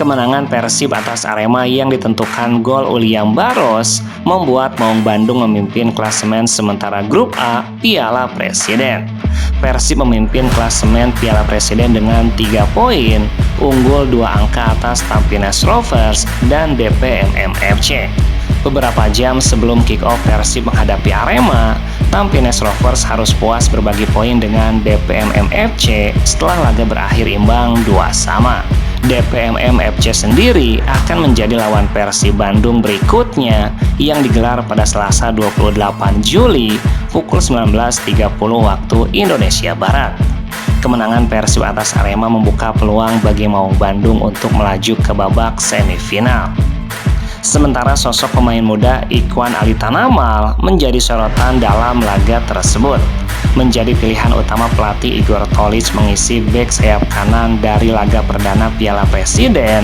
Kemenangan Persib atas Arema yang ditentukan gol William Barros membuat Maung Bandung memimpin klasemen sementara grup A Piala Presiden. Persib memimpin klasemen Piala Presiden dengan 3 poin, unggul 2 angka atas Tampines Rovers dan DPMM FC. Beberapa jam sebelum kick-off Persib menghadapi Arema, Tampines Rovers harus puas berbagi poin dengan DPMM FC setelah laga berakhir imbang 2-2. DPMM FC sendiri akan menjadi lawan Persib Bandung berikutnya yang digelar pada Selasa 28 Juli pukul 19.30 waktu Indonesia Barat. Kemenangan Persib atas Arema membuka peluang bagi Maung Bandung untuk melaju ke babak semifinal. Sementara sosok pemain muda Ikhwan Ali Tanamal menjadi sorotan dalam laga tersebut. Menjadi pilihan utama pelatih Igor Tolic mengisi bek sayap kanan dari laga perdana Piala Presiden.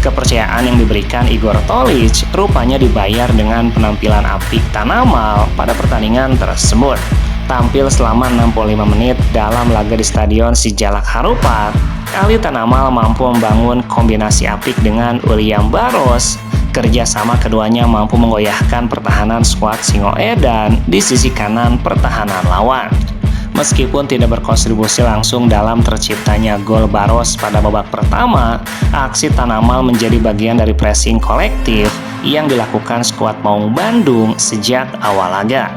Kepercayaan yang diberikan Igor Tolic rupanya dibayar dengan penampilan apik Tanamal pada pertandingan tersebut. Tampil selama 65 menit dalam laga di Stadion Sijalak Harupat, Ali Tanamal mampu membangun kombinasi apik dengan William Barros. Kerjasama keduanya mampu menggoyahkan pertahanan skuad Singoedan di sisi kanan pertahanan lawan. Meskipun tidak berkontribusi langsung dalam terciptanya gol Barros pada babak pertama, aksi Tanamal menjadi bagian dari pressing kolektif yang dilakukan skuad Maung Bandung sejak awal laga.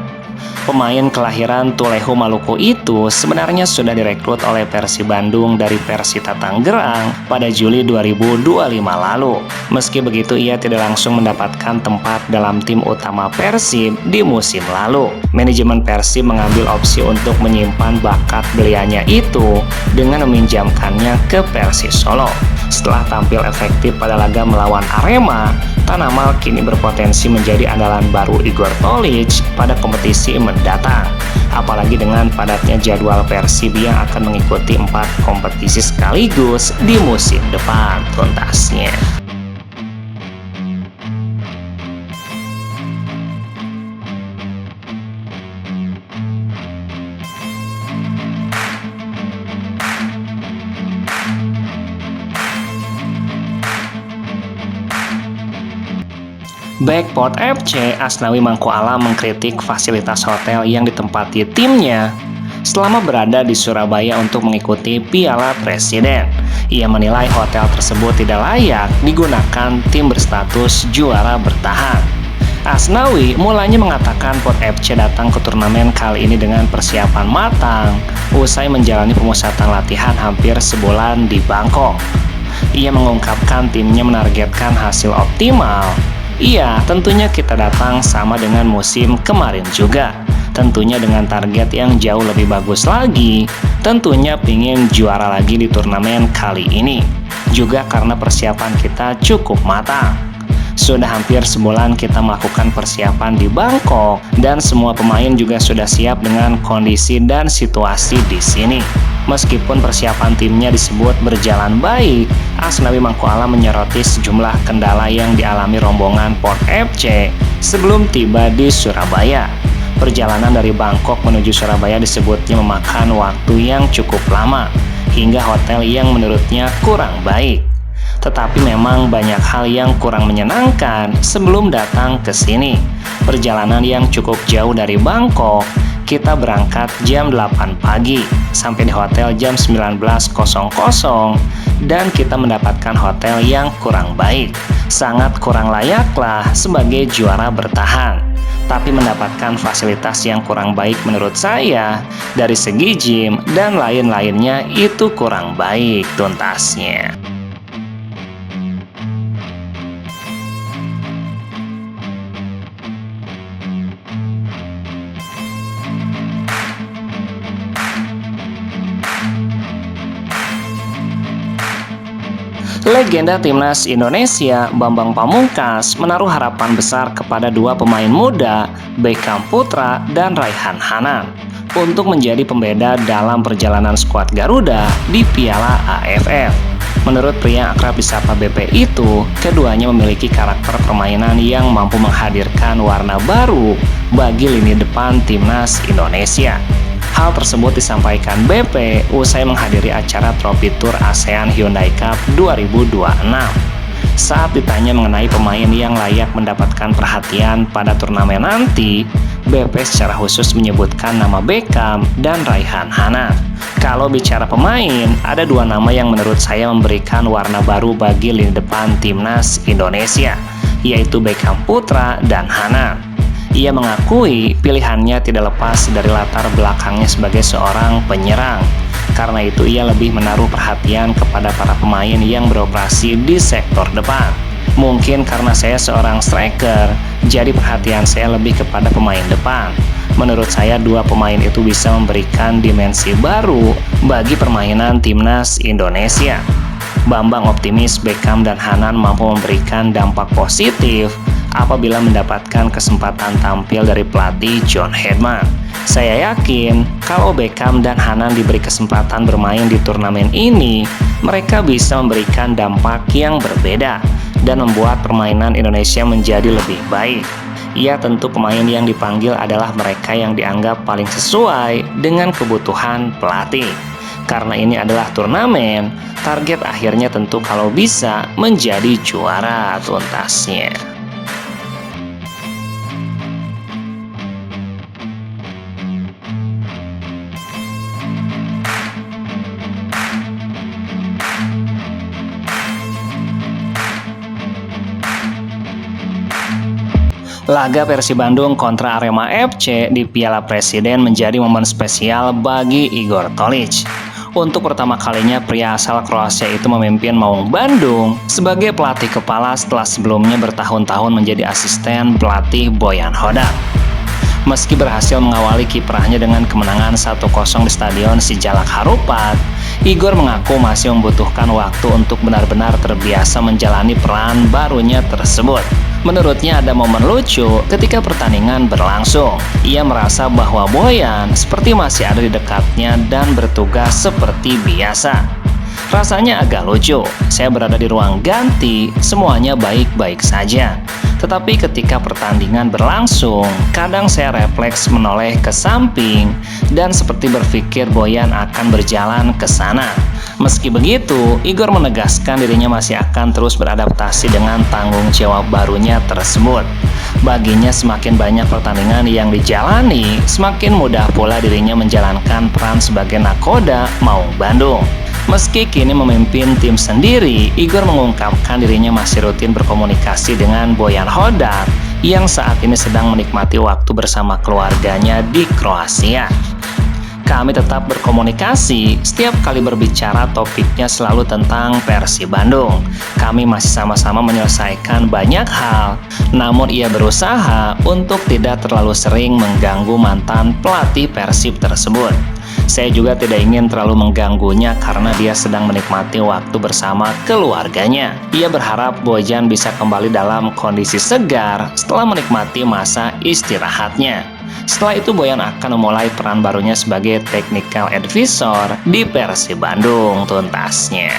Pemain kelahiran Tulehu Maluku itu sebenarnya sudah direkrut oleh Persib Bandung dari Persita Tangerang pada Juli 2025 lalu. Meski begitu, ia tidak langsung mendapatkan tempat dalam tim utama Persib di musim lalu. Manajemen Persib mengambil opsi untuk menyimpan bakat beliannya itu dengan meminjamkannya ke Persis Solo. Setelah tampil efektif pada laga melawan Arema, Tanamal kini berpotensi menjadi andalan baru Igor Tolic pada kompetisi mendatang. Apalagi dengan padatnya jadwal Persib yang akan mengikuti 4 kompetisi sekaligus di musim depan tuntasnya. Bek Port FC Asnawi Mangku Alam mengkritik fasilitas hotel yang ditempati timnya selama berada di Surabaya untuk mengikuti Piala Presiden. Ia menilai hotel tersebut tidak layak digunakan tim berstatus juara bertahan. Asnawi mulanya mengatakan Port FC datang ke turnamen kali ini dengan persiapan matang usai menjalani pemusatan latihan hampir sebulan di Bangkok. Ia mengungkapkan timnya menargetkan hasil optimal. Iya, tentunya kita datang sama dengan musim kemarin juga. Tentunya dengan target yang jauh lebih bagus lagi. Tentunya pingin juara lagi di turnamen kali ini. Juga karena persiapan kita cukup matang. Sudah hampir sebulan kita melakukan persiapan di Bangkok dan semua pemain juga sudah siap dengan kondisi dan situasi di sini. Meskipun persiapan timnya disebut berjalan baik, Asnawi Mangku Alam menyoroti sejumlah kendala yang dialami rombongan Port FC sebelum tiba di Surabaya. Perjalanan dari Bangkok menuju Surabaya disebutnya memakan waktu yang cukup lama, hingga hotel yang menurutnya kurang baik. Tetapi memang banyak hal yang kurang menyenangkan sebelum datang ke sini. Perjalanan yang cukup jauh dari Bangkok, kita berangkat jam 8 pagi, sampai di hotel jam 19.00 dan kita mendapatkan hotel yang kurang baik. Sangat kurang layaklah sebagai juara bertahan. Tapi mendapatkan fasilitas yang kurang baik menurut saya dari segi gym dan lain-lainnya itu kurang baik tuntasnya. Legenda Timnas Indonesia Bambang Pamungkas menaruh harapan besar kepada dua pemain muda, Beckham Putra dan Raihan Hanan, untuk menjadi pembeda dalam perjalanan skuad Garuda di Piala AFF. Menurut pria akrab disapa BP itu, keduanya memiliki karakter permainan yang mampu menghadirkan warna baru bagi lini depan Timnas Indonesia. Hal tersebut disampaikan BP usai menghadiri acara Trophy Tour ASEAN Hyundai Cup 2026. Saat ditanya mengenai pemain yang layak mendapatkan perhatian pada turnamen nanti, BP secara khusus menyebutkan nama Beckham dan Raihan Hanan. Kalau bicara pemain, ada dua nama yang menurut saya memberikan warna baru bagi lini depan timnas Indonesia, yaitu Beckham Putra dan Hanan. Ia mengakui pilihannya tidak lepas dari latar belakangnya sebagai seorang penyerang. Karena itu ia lebih menaruh perhatian kepada para pemain yang beroperasi di sektor depan. Mungkin karena saya seorang striker, jadi perhatian saya lebih kepada pemain depan. Menurut saya dua pemain itu bisa memberikan dimensi baru bagi permainan timnas Indonesia. Bambang optimis Beckham dan Hanan mampu memberikan dampak positif apabila mendapatkan kesempatan tampil dari pelatih John Hedman. Saya yakin kalau Beckham dan Hanan diberi kesempatan bermain di turnamen ini, mereka bisa memberikan dampak yang berbeda dan membuat permainan Indonesia menjadi lebih baik. Ya, tentu pemain yang dipanggil adalah mereka yang dianggap paling sesuai dengan kebutuhan pelatih. Karena ini adalah turnamen, target akhirnya tentu kalau bisa menjadi juara tuntasnya. Laga Persib Bandung kontra Arema FC di Piala Presiden menjadi momen spesial bagi Igor Tolić. Untuk pertama kalinya pria asal Kroasia itu memimpin Maung Bandung sebagai pelatih kepala setelah sebelumnya bertahun-tahun menjadi asisten pelatih Bojan Hodak. Meski berhasil mengawali kiprahnya dengan kemenangan 1-0 di Stadion Sijalak Harupat, Igor mengaku masih membutuhkan waktu untuk benar-benar terbiasa menjalani peran barunya tersebut. Menurutnya ada momen lucu ketika pertandingan berlangsung. Ia merasa bahwa Bojan seperti masih ada di dekatnya dan bertugas seperti biasa. Rasanya agak lucu, saya berada di ruang ganti, semuanya baik-baik saja. Tetapi ketika pertandingan berlangsung, kadang saya refleks menoleh ke samping dan seperti berpikir Bojan akan berjalan ke sana. Meski begitu, Igor menegaskan dirinya masih akan terus beradaptasi dengan tanggung jawab barunya tersebut. Baginya semakin banyak pertandingan yang dijalani, semakin mudah pula dirinya menjalankan peran sebagai nakoda Maung Bandung. Meski kini memimpin tim sendiri, Igor mengungkapkan dirinya masih rutin berkomunikasi dengan Bojan Hodak yang saat ini sedang menikmati waktu bersama keluarganya di Kroasia. Kami tetap berkomunikasi, setiap kali berbicara topiknya selalu tentang Persib Bandung. Kami masih sama-sama menyelesaikan banyak hal, namun ia berusaha untuk tidak terlalu sering mengganggu mantan pelatih Persib tersebut. Saya juga tidak ingin terlalu mengganggunya karena dia sedang menikmati waktu bersama keluarganya. Ia berharap Bojan bisa kembali dalam kondisi segar setelah menikmati masa istirahatnya. Setelah itu Bojan akan memulai peran barunya sebagai technical advisor di Persib Bandung tuntasnya.